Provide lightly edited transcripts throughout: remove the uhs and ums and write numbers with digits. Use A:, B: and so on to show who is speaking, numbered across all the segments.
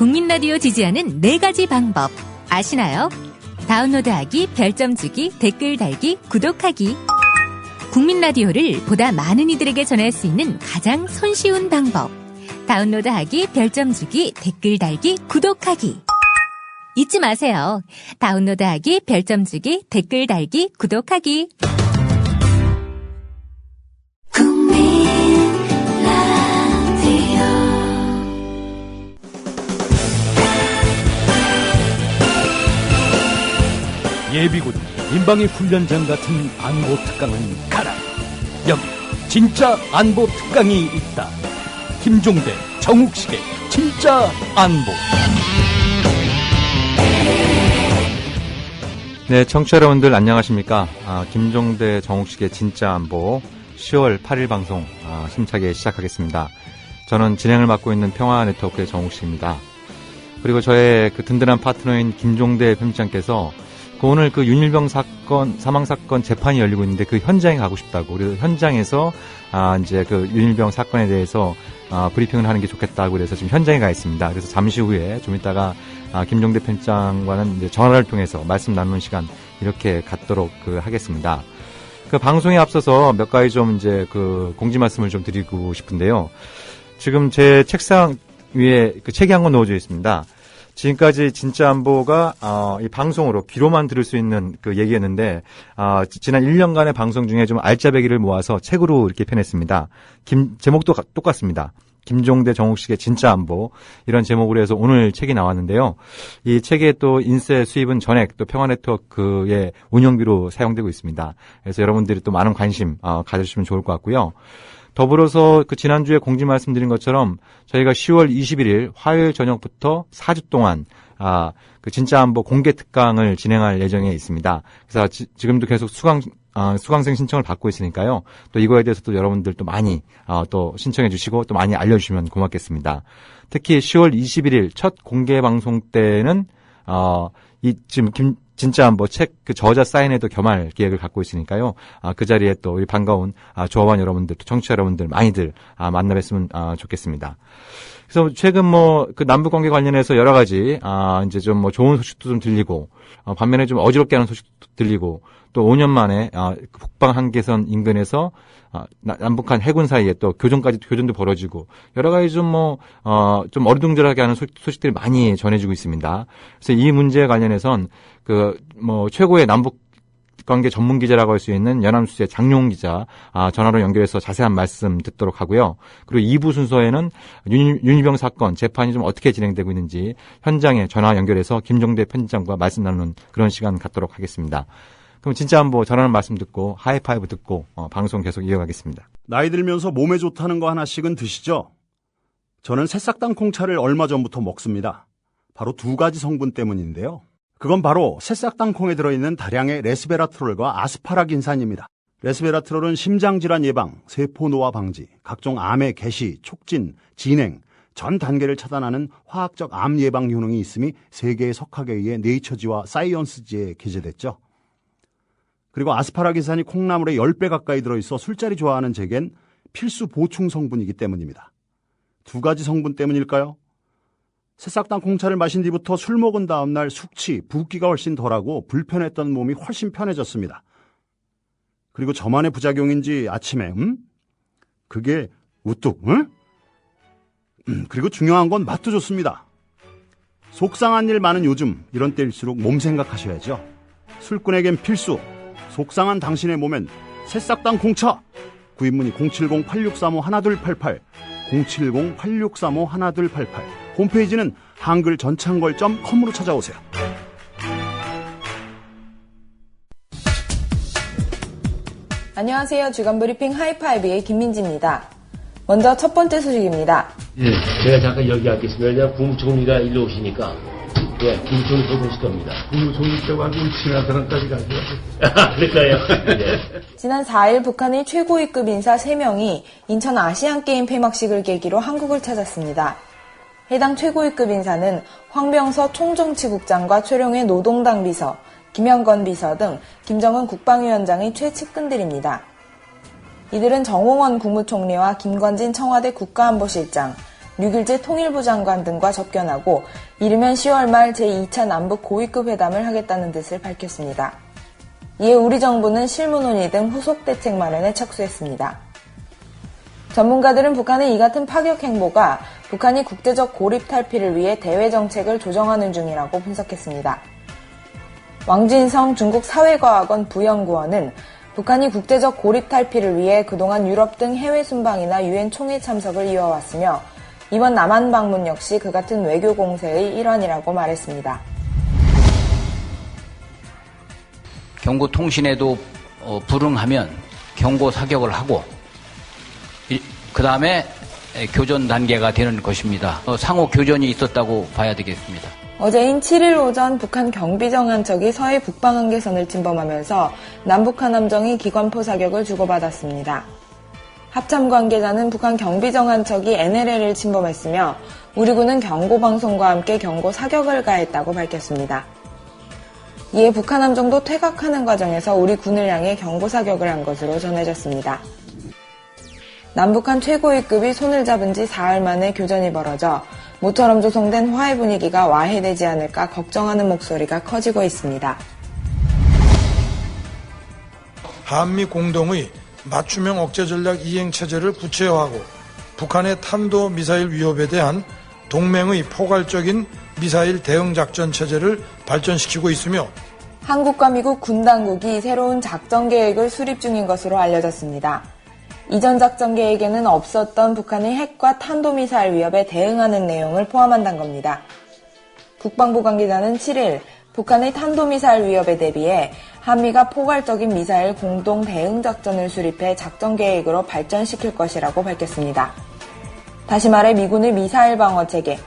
A: 국민 라디오 지지하는 4가지 방법 아시나요? 다운로드하기, 별점 주기, 댓글 달기, 구독하기. 국민 라디오를 보다 많은 이들에게 전할 수 있는 가장 손쉬운 방법. 다운로드하기, 별점 주기, 댓글 달기, 구독하기. 잊지 마세요. 다운로드하기, 별점 주기, 댓글 달기, 구독하기.
B: 예비군, 민방위 훈련장 같은 안보 특강은 가라. 여기 진짜 안보 특강이 있다. 김종대, 정욱식의 진짜 안보.
C: 네, 청취자 여러분들 안녕하십니까. 김종대, 정욱식의 진짜 안보 10월 8일 방송 힘차게 시작하겠습니다. 저는 진행을 맡고 있는 평화네트워크의 정욱식입니다. 그리고 저의 그 든든한 파트너인 김종대 편집장께서 오늘 그 윤일병 사건, 사망 사건 재판이 열리고 있는데 그 현장에 가고 싶다고. 그래서 현장에서 이제 그 윤일병 사건에 대해서 브리핑을 하는 게 좋겠다고 그래서 지금 현장에 가 있습니다. 그래서 잠시 후에 좀 이따가 김종대 편집장과는 이제 전화를 통해서 말씀 나누는 시간 이렇게 갖도록 하겠습니다. 그 방송에 앞서서 몇 가지 좀 이제 그 공지 말씀을 좀 드리고 싶은데요. 지금 제 책상 위에 그 책이 한 권 놓여져 있습니다. 지금까지 진짜 안보가 이 방송으로 귀로만 들을 수 있는 그 얘기였는데 지난 1년간의 방송 중에 좀 알짜배기를 모아서 책으로 이렇게 펴냈습니다. 제목도 똑같습니다. 김종대, 정욱식의 진짜 안보 이런 제목으로 해서 오늘 책이 나왔는데요. 이 책의 또 인쇄 수입은 전액 또 평화네트워크의 운영비로 사용되고 있습니다. 그래서 여러분들이 또 많은 관심 가져주시면 좋을 것 같고요. 더불어서 그 지난주에 공지 말씀드린 것처럼 저희가 10월 21일 화요일 저녁부터 4주 동안 그 진짜 안보 공개 특강을 진행할 예정에 있습니다. 그래서 지금도 계속 수강생 신청을 받고 있으니까요. 또 이거에 대해서 또 여러분들 또 많이 또 신청해 주시고 또 많이 알려주시면 고맙겠습니다. 특히 10월 21일 첫 공개 방송 때는 지금 진짜 안보 책 그 저자 사인회도 겸할 계획을 갖고 있으니까요. 그 자리에 또 우리 반가운 조합원 여러분들, 또 청취자 여러분들 많이들 만나 뵀으면 좋겠습니다. 그래서 최근 그 남북 관계 관련해서 여러 가지 이제 좀 좋은 소식도 좀 들리고 반면에 좀 어지럽게 하는 소식도 들리고 또 5년 만에 북방 한계선 인근에서 남북한 해군 사이에 또 교전도 벌어지고 여러 가지 좀 어리둥절하게 하는 소식들이 많이 전해지고 있습니다. 그래서 이 문제에 관련해선 최고의 남북 관계 전문 기자라고 할 수 있는 연합뉴스의 장용 기자 전화로 연결해서 자세한 말씀 듣도록 하고요. 그리고 2부 순서에는 윤일병 사건 재판이 좀 어떻게 진행되고 있는지 현장에 전화 연결해서 김종대 편집장과 말씀 나누는 그런 시간 갖도록 하겠습니다. 그럼 진짜 한번 전하는 말씀 듣고 하이파이브 듣고 방송 계속 이어가겠습니다.
D: 나이 들면서 몸에 좋다는 거 하나씩은 드시죠? 저는 새싹 땅콩차를 얼마 전부터 먹습니다. 바로 2가지 성분 때문인데요. 그건 바로 새싹 땅콩에 들어있는 다량의 레스베라트롤과 아스파라긴산입니다. 레스베라트롤은 심장질환 예방, 세포 노화 방지, 각종 암의 개시, 촉진, 진행, 전 단계를 차단하는 화학적 암 예방 효능이 있음이 세계의 석학에 의해 네이처지와 사이언스지에 게재됐죠. 그리고 아스파라긴산이 콩나물에 10배 가까이 들어있어 술자리 좋아하는 제겐 필수 보충 성분이기 때문입니다. 2가지 성분 때문일까요? 새싹 땅콩차를 마신 뒤부터 술 먹은 다음 날 숙취, 붓기가 훨씬 덜하고 불편했던 몸이 훨씬 편해졌습니다. 그리고 저만의 부작용인지 아침에 그게 우뚝 그리고 중요한 건 맛도 좋습니다. 속상한 일 많은 요즘 이런 때일수록 몸 생각하셔야죠. 술꾼에겐 필수, 속상한 당신의 몸엔 새싹 땅콩차. 구입문의 070-8635-1288 070-8635-1288 홈페이지는 한글전창걸.com으로 찾아오세요.
E: 안녕하세요. 주간브리핑 하이파이브의 김민지입니다. 먼저 첫 번째 소식입니다.
F: 예, 제가 잠깐 여기 앉겠습니다. 왜냐하면 국무총리가 일로 오시니까 김총리 또 보실 겁니다.
G: 국무총리 때와 좀 친한 사람까지 가세요.
F: 그럴까요? 네.
E: 지난 4일 북한의 최고위급 인사 3명이 인천 아시안게임 폐막식을 계기로 한국을 찾았습니다. 해당 최고위급 인사는 황병서 총정치국장과 최룡해 노동당 비서, 김영건 비서 등 김정은 국방위원장의 최측근들입니다. 이들은 정홍원 국무총리와 김관진 청와대 국가안보실장, 류길재 통일부 장관 등과 접견하고 이르면 10월 말 제2차 남북 고위급 회담을 하겠다는 뜻을 밝혔습니다. 이에 우리 정부는 실무 논의 등 후속 대책 마련에 착수했습니다. 전문가들은 북한의 이 같은 파격 행보가 북한이 국제적 고립 탈피를 위해 대외 정책을 조정하는 중이라고 분석했습니다. 왕진성 중국 사회과학원 부연구원은 북한이 국제적 고립 탈피를 위해 그동안 유럽 등 해외 순방이나 유엔 총회 참석을 이어왔으며 이번 남한 방문 역시 그 같은 외교 공세의 일환이라고 말했습니다.
H: 경고통신에도 불응하면 경고 사격을 하고 그 다음에 교전 단계가 되는 것입니다. 상호 교전이 있었다고 봐야 되겠습니다.
E: 어제인 7일 오전 북한 경비정 한 척이 서해 북방 한계선을 침범하면서 남북한 함정이 기관포 사격을 주고받았습니다. 합참 관계자는 북한 경비정 한 척이 NLL을 침범했으며 우리 군은 경고방송과 함께 경고 사격을 가했다고 밝혔습니다. 이에 북한 함정도 퇴각하는 과정에서 우리 군을 향해 경고 사격을 한 것으로 전해졌습니다. 남북한 최고위급이 손을 잡은 지 사흘 만에 교전이 벌어져 모처럼 조성된 화해 분위기가 와해되지 않을까 걱정하는 목소리가 커지고 있습니다.
G: 한미 공동의 맞춤형 억제 전략 이행 체제를 구체화하고 북한의 탄도 미사일 위협에 대한 동맹의 포괄적인 미사일 대응 작전 체제를 발전시키고 있으며
E: 한국과 미국 군 당국이 새로운 작전 계획을 수립 중인 것으로 알려졌습니다. 이전 작전 계획에는 없었던 북한의 핵과 탄도미사일 위협에 대응하는 내용을 포함한다는 겁니다. 국방부 관계자는 7일 북한의 탄도미사일 위협에 대비해 한미가 포괄적인 미사일 공동 대응 작전을 수립해 작전 계획으로 발전시킬 것이라고 밝혔습니다. 다시 말해 미군의 미사일 방어 체계,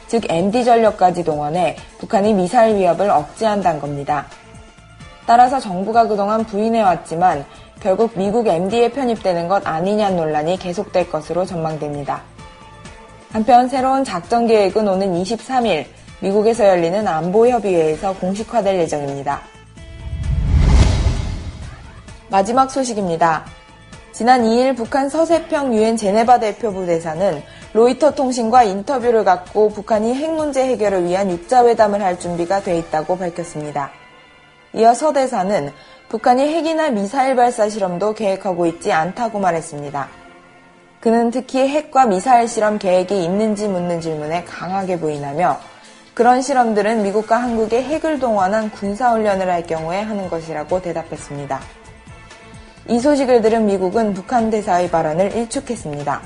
E: 즉 MD 전력까지 동원해 북한이 미사일 위협을 억제한다는 겁니다. 따라서 정부가 그동안 부인해왔지만 결국 미국 MD에 편입되는 것 아니냐는 논란이 계속될 것으로 전망됩니다. 한편 새로운 작전 계획은 오는 23일 미국에서 열리는 안보협의회에서 공식화될 예정입니다. 마지막 소식입니다. 지난 2일 북한 서세평 유엔 제네바 대표부 대사는 로이터 통신과 인터뷰를 갖고 북한이 핵 문제 해결을 위한 육자회담을 할 준비가 돼 있다고 밝혔습니다. 이어 서 대사는 북한이 핵이나 미사일 발사 실험도 계획하고 있지 않다고 말했습니다. 그는 특히 핵과 미사일 실험 계획이 있는지 묻는 질문에 강하게 부인하며 그런 실험들은 미국과 한국의 핵을 동원한 군사훈련을 할 경우에 하는 것이라고 대답했습니다. 이 소식을 들은 미국은 북한 대사의 발언을 일축했습니다.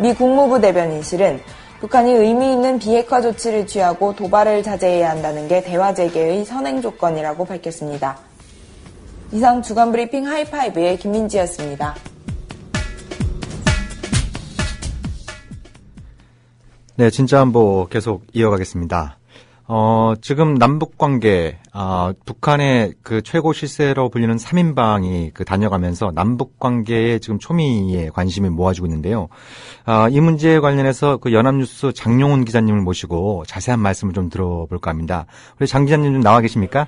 E: 미 국무부 대변인실은 북한이 의미 있는 비핵화 조치를 취하고 도발을 자제해야 한다는 게 대화 재개의 선행 조건이라고 밝혔습니다. 이상 주간 브리핑 하이파이브의 김민지였습니다.
C: 네, 진짜 안보 계속 이어가겠습니다. 지금 남북 관계, 북한의 그 최고 실세로 불리는 3인방이 다녀가면서 남북 관계에 지금 초미의 관심이 모아지고 있는데요. 이 문제에 관련해서 연합뉴스 장용훈 기자님을 모시고 자세한 말씀을 좀 들어볼까 합니다. 우리 장 기자님 좀 나와 계십니까?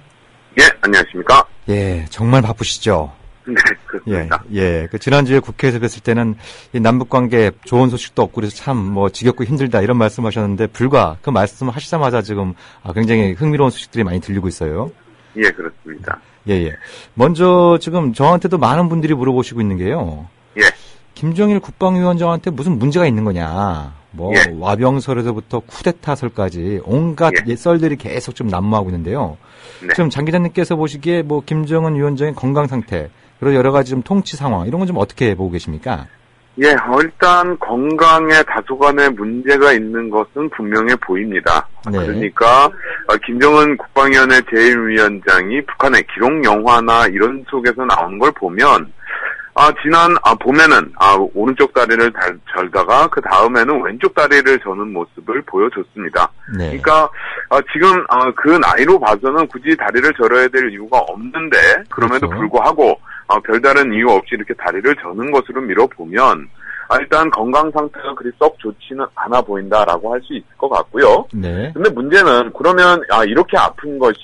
I: 예, 안녕하십니까?
C: 예, 정말 바쁘시죠?
I: 네, 그렇습니다.
C: 예. 지난주에 국회에서 뵀을 때는 이 남북 관계 좋은 소식도 없고 그래서 참 지겹고 힘들다 이런 말씀하셨는데 불과 그 말씀 하시자마자 지금 굉장히 흥미로운 소식들이 많이 들리고 있어요.
I: 예, 그렇습니다.
C: 예. 먼저 지금 저한테도 많은 분들이 물어보시고 있는 게요.
I: 예.
C: 김정일 국방위원장한테 무슨 문제가 있는 거냐.
I: 예.
C: 와병설에서부터 쿠데타설까지 온갖 썰들이 계속 좀 난무하고 있는데요.
I: 네.
C: 지금 장 기자님께서 보시기에 김정은 위원장의 건강 상태, 그리고 여러 가지 좀 통치 상황, 이런 건 좀 어떻게 보고 계십니까?
I: 예, 일단 건강에 다소간의 문제가 있는 것은 분명해 보입니다.
C: 네.
I: 그러니까 김정은 국방위원회 제1위원장이 북한의 기록 영화나 이런 속에서 나오는 걸 보면 지난 봄에는 오른쪽 다리를 절다가 그 다음에는 왼쪽 다리를 저는 모습을 보여줬습니다.
C: 네.
I: 그러니까 지금 그 나이로 봐서는 굳이 다리를 절어야 될 이유가 없는데 그럼에도
C: 그렇죠.
I: 불구하고 별다른 이유 없이 이렇게 다리를 저는 것으로 밀어보면 일단 건강 상태가 그리 썩 좋지는 않아 보인다라고 할 수 있을 것 같고요.
C: 네.
I: 근데 문제는 그러면 이렇게 아픈 것이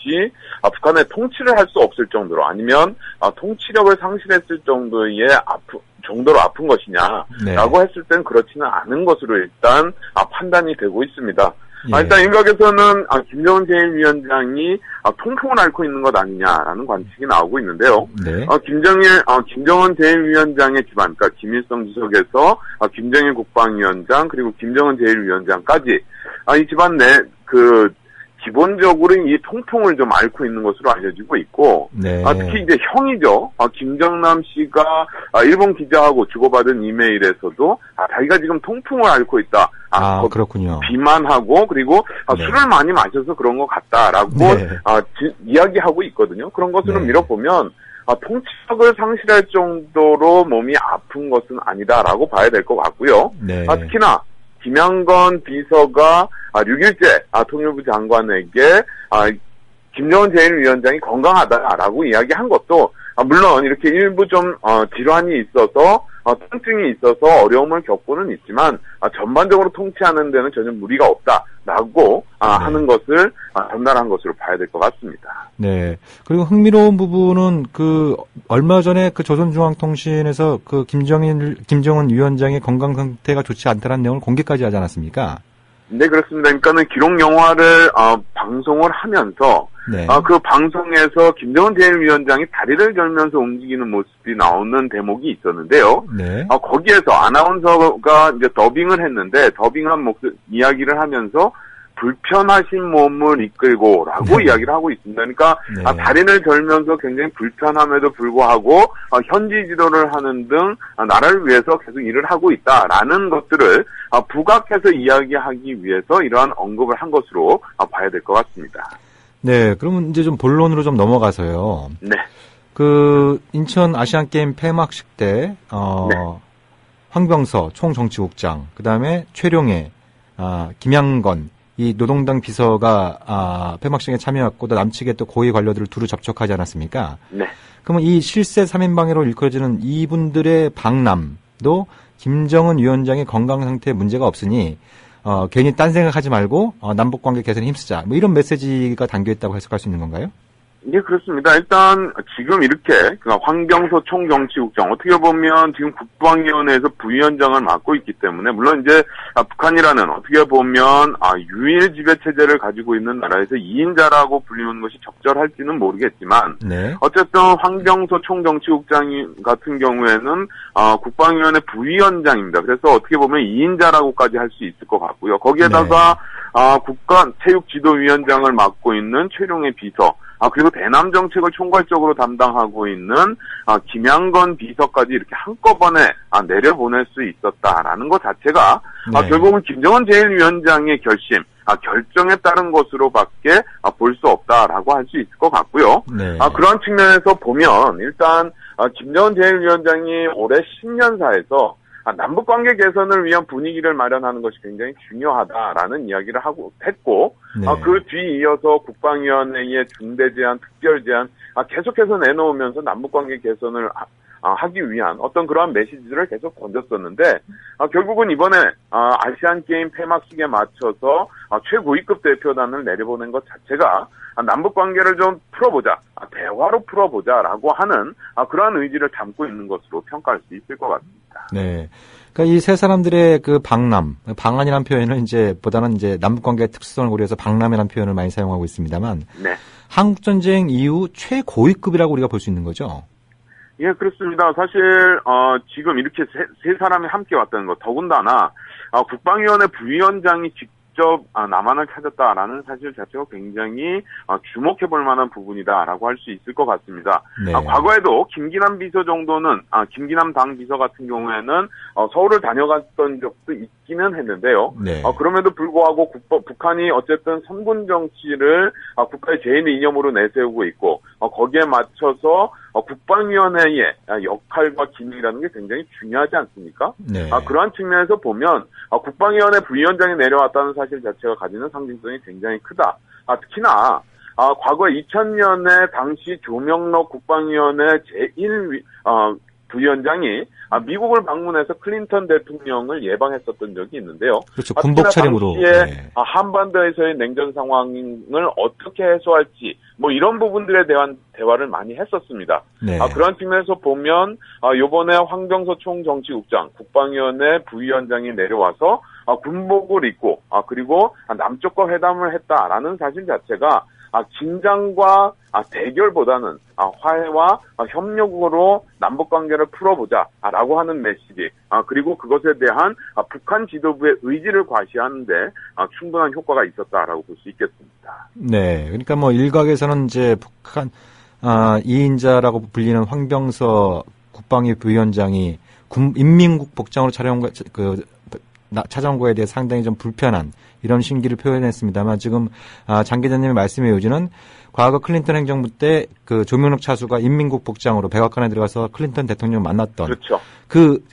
I: 북한의 통치를 할 수 없을 정도로 아니면 통치력을 상실했을 정도의 정도로 아픈 것이냐라고
C: 네.
I: 했을 땐 그렇지는 않은 것으로 일단 판단이 되고 있습니다.
C: 예.
I: 일단 일각에서는 김정은 제1위원장이 통풍을 앓고 있는 것 아니냐라는 관측이 나오고 있는데요.
C: 네.
I: 김정은 제1위원장의 집안, 그러니까 김일성 주석에서 김정일 국방위원장 그리고 김정은 제1위원장까지 이 집안 기본적으로 이 통풍을 좀 앓고 있는 것으로 알려지고 있고,
C: 네.
I: 특히 이제 형이죠. 김정남 씨가 일본 기자하고 주고받은 이메일에서도 자기가 지금 통풍을 앓고 있다.
C: 그렇군요.
I: 비만하고 그리고
C: 네.
I: 술을 많이 마셔서 그런 것 같다라고
C: 네.
I: 이야기하고 있거든요. 그런 것으로
C: 네.
I: 밀어보면 통치력을 상실할 정도로 몸이 아픈 것은 아니다라고 봐야 될 것 같고요.
C: 네.
I: 특히나 김양건 비서가 6일째 통일부 장관에게 김정은 제1위원장이 건강하다라고 이야기한 것도 물론 이렇게 일부 좀 질환이 있어서 통증이 있어서 어려움을 겪고는 있지만 전반적으로 통치하는 데는 전혀 무리가 없다라고 하는 것을 전달한 것으로 봐야 될 것 같습니다.
C: 네. 그리고 흥미로운 부분은 얼마 전에 조선중앙통신에서 김정은 위원장의 건강 상태가 좋지 않다는 내용을 공개까지 하지 않았습니까?
I: 네, 그렇습니다. 그러니까는 기록 영화를 방송을 하면서
C: 네.
I: 그 방송에서 김정은 제1위원장이 다리를 절면서 움직이는 모습이 나오는 대목이 있었는데요.
C: 네.
I: 거기에서 아나운서가 이제 더빙을 했는데 더빙한 이야기를 하면서 불편하신 몸을 이끌고라고
C: 네.
I: 이야기를 하고 있습니다. 그러니까
C: 네.
I: 다리를 절면서 굉장히 불편함에도 불구하고 현지 지도를 하는 등 나라를 위해서 계속 일을 하고 있다라는 것들을 부각해서 이야기하기 위해서 이러한 언급을 한 것으로 봐야 될 것 같습니다.
C: 네, 그러면 이제 좀 본론으로 좀 넘어가서요.
I: 네.
C: 인천 아시안게임 폐막식 때,
I: 네.
C: 황병서 총정치국장, 그 다음에 최룡해, 김양건, 이 노동당 비서가, 폐막식에 참여했고, 또 남측의 또 고위 관료들을 두루 접촉하지 않았습니까?
I: 네.
C: 그러면 이 실세 3인방해로 일컬어지는 이분들의 방남도 김정은 위원장의 건강 상태에 문제가 없으니, 괜히 딴 생각하지 말고 남북관계 개선에 힘쓰자. 뭐 이런 메시지가 담겨있다고 해석할 수 있는 건가요?
I: 네, 그렇습니다. 일단 지금 이렇게 황병서 총정치국장 어떻게 보면 지금 국방위원회에서 부위원장을 맡고 있기 때문에 물론 이제 북한이라는 어떻게 보면 유일 지배 체제를 가지고 있는 나라에서 2인자라고 불리는 것이 적절할지는 모르겠지만
C: 네.
I: 어쨌든 황병서 총정치국장 같은 경우에는 국방위원회 부위원장입니다. 그래서 어떻게 보면 2인자라고까지 할 수 있을 것 같고요. 거기에다가 국가체육지도위원장을 맡고 있는 최룡해 비서 그리고 대남 정책을 총괄적으로 담당하고 있는 김양건 비서까지 이렇게 한꺼번에 내려보낼 수 있었다라는 것 자체가
C: 네.
I: 결국은 김정은 제1위원장의 결정에 따른 것으로밖에 볼 수 없다라고 할 수 있을 것 같고요.
C: 네.
I: 그런 측면에서 보면 일단 김정은 제1위원장이 올해 신년사에서 남북관계 개선을 위한 분위기를 마련하는 것이 굉장히 중요하다라는 이야기를 했고
C: 네.
I: 그 뒤 이어서 국방위원회의 중대제안, 특별제안 계속해서 내놓으면서 남북관계 개선을 하기 위한 어떤 그러한 메시지들을 계속 던졌었는데 결국은 이번에 아시안게임 폐막식에 맞춰서 최고위급 대표단을 내려보낸 것 자체가 남북관계를 좀 풀어보자, 대화로 풀어보자라고 하는 그러한 의지를 담고 있는 것으로 평가할 수 있을 것 같습니다.
C: 네. 그러니까 이 세 사람들의 방안이라는 표현을 보다는 남북관계의 특수성을 고려해서 방남이라는 표현을 많이 사용하고 있습니다만,
I: 네.
C: 한국전쟁 이후 최고위급이라고 우리가 볼 수 있는 거죠?
I: 예, 그렇습니다. 사실, 지금 이렇게 세 사람이 함께 왔다는 것, 더군다나, 국방위원회 부위원장이 직접 남한을 찾았다라는 사실 자체가 굉장히 주목해볼 만한 부분이다라고 할 수 있을 것 같습니다.
C: 네.
I: 과거에도 김기남 비서 정도는 김기남 당 비서 같은 경우에는 서울을 다녀갔던 적도 있기는 했는데요.
C: 네.
I: 그럼에도 불구하고 북한이 어쨌든 선군 정치를 국가의 제1의 이념으로 내세우고 있고 거기에 맞춰서 국방위원회의 역할과 기능이라는 게 굉장히 중요하지 않습니까?
C: 네.
I: 그러한 측면에서 보면 국방위원회 부위원장이 내려왔다는 사실 자체가 가지는 상징성이 굉장히 크다. 특히나 과거 2000년에 당시 조명록 국방위원회 제1 부위원장이 미국을 방문해서 클린턴 대통령을 예방했었던 적이 있는데요.
C: 그렇죠. 군복 차림으로.
I: 당시에
C: 네.
I: 한반도에서의 냉전 상황을 어떻게 해소할지 뭐 이런 부분들에 대한 대화를 많이 했었습니다.
C: 네.
I: 그런 측면에서 보면 요번에 황병서 총정치국장, 국방위원회 부위원장이 내려와서 군복을 입고 그리고 남쪽과 회담을 했다라는 사실 자체가 긴장과 대결보다는 화해와 협력으로 남북관계를 풀어보자라고 하는 메시지, 그리고 그것에 대한 북한 지도부의 의지를 과시하는데 충분한 효과가 있었다라고 볼 수 있겠습니다.
C: 네, 그러니까 뭐 일각에서는 이제 북한 2인자라고 불리는 황병서 국방위 부위원장이 인민국 복장으로 찾아온 거에 대해 상당히 좀 불편한 이런 심기를 표현했습니다만 지금 장 기자님의 말씀의 요지는 과거 클린턴 행정부 때 그 조명록 차수가 인민국 복장으로 백악관에 들어가서 클린턴 대통령을 만났던
I: 그렇죠.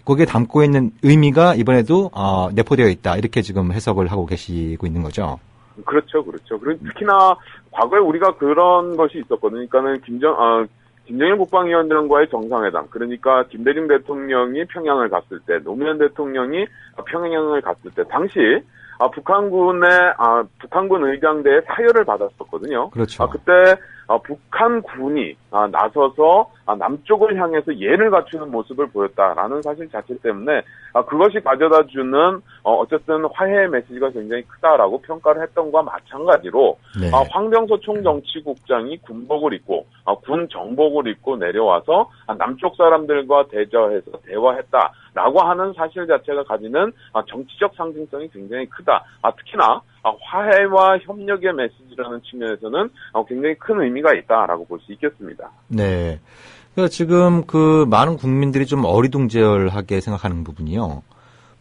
C: 거기에 담고 있는 의미가 이번에도 내포되어 있다 이렇게 지금 해석을 하고 계시고 있는 거죠.
I: 그렇죠. 그리고 특히나 과거에 우리가 그런 것이 있었거든요. 그러니까는 김정일 국방위원장과의 정상회담, 그러니까 김대중 대통령이 평양을 갔을 때, 노무현 대통령이 평양을 갔을 때, 당시 북한군 의장대의 사열을 받았었거든요.
C: 그렇죠.
I: 그때 북한군이 나서서 남쪽을 향해서 예를 갖추는 모습을 보였다라는 사실 자체 때문에 그것이 가져다주는 어쨌든 화해의 메시지가 굉장히 크다라고 평가를 했던 것과 마찬가지로
C: 네.
I: 황병서 총정치국장이 군복을 입고 군 정복을 입고 내려와서 남쪽 사람들과 대저해서 대화했다라고 하는 사실 자체가 가지는 정치적 상징성이 굉장히 크다. 특히나 화해와 협력의 메시지라는 측면에서는 굉장히 큰 의미가 있다라고 볼 수 있겠습니다.
C: 네. 그러니까 지금 많은 국민들이 좀 어리둥절하게 생각하는 부분이요.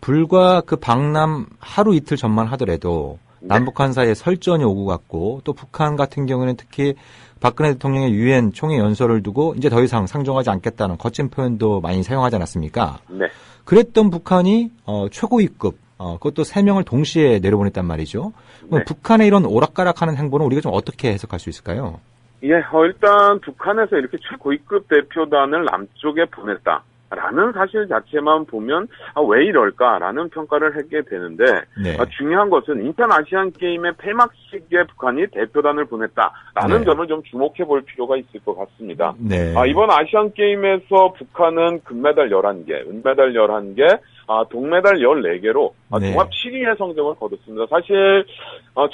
C: 불과 방남 하루 이틀 전만 하더라도 남북한 사이에 설전이 오고 갔고 또 북한 같은 경우는 특히 박근혜 대통령의 유엔 총회 연설을 두고 이제 더 이상 상종하지 않겠다는 거친 표현도 많이 사용하지 않았습니까?
I: 네.
C: 그랬던 북한이 최고위급 그것도 3명을 동시에 내려보냈단 말이죠.
I: 네.
C: 북한의 이런 오락가락하는 행보는 우리가 좀 어떻게 해석할 수 있을까요?
I: 예, 일단 북한에서 이렇게 최고위급 대표단을 남쪽에 보냈다라는 사실 자체만 보면 왜 이럴까라는 평가를 하게 되는데
C: 네.
I: 중요한 것은 인천 아시안 게임의 폐막식에 북한이 대표단을 보냈다라는
C: 네.
I: 점을 좀 주목해 볼 필요가 있을 것 같습니다.
C: 네.
I: 이번 아시안 게임에서 북한은 금메달 11개, 은메달 11개, 동메달 14개로
C: 네.
I: 종합 7위의 성적을 거뒀습니다. 사실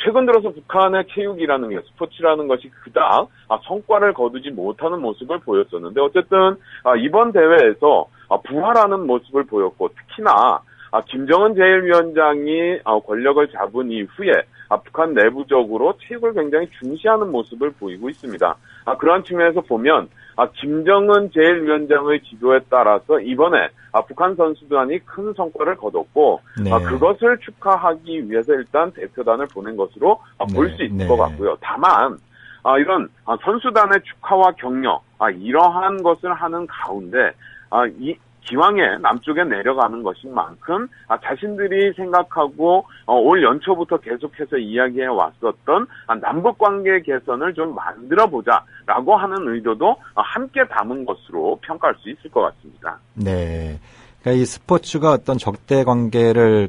I: 최근 들어서 북한의 체육이라는 게 스포츠라는 것이 그닥 성과를 거두지 못하는 모습을 보였었는데 어쨌든 이번 대회에서 부활하는 모습을 보였고 특히나 김정은 제1위원장이 권력을 잡은 이후에 북한 내부적으로 체육을 굉장히 중시하는 모습을 보이고 있습니다. 그러한 측면에서 보면 김정은 제1위원장의 지도에 따라서 이번에 북한 선수단이 큰 성과를 거뒀고
C: 네.
I: 그것을 축하하기 위해서 일단 대표단을 보낸 것으로 볼 수 있을
C: 네.
I: 것 같고요. 다만 이런 선수단의 축하와 격려 이러한 것을 하는 가운데 기왕에 남쪽에 내려가는 것인 만큼 자신들이 생각하고 올 연초부터 계속해서 이야기해 왔었던 남북관계 개선을 좀 만들어보자라고 하는 의도도 함께 담은 것으로 평가할 수 있을 것 같습니다.
C: 네. 그러니까 이 스포츠가 어떤 적대 관계를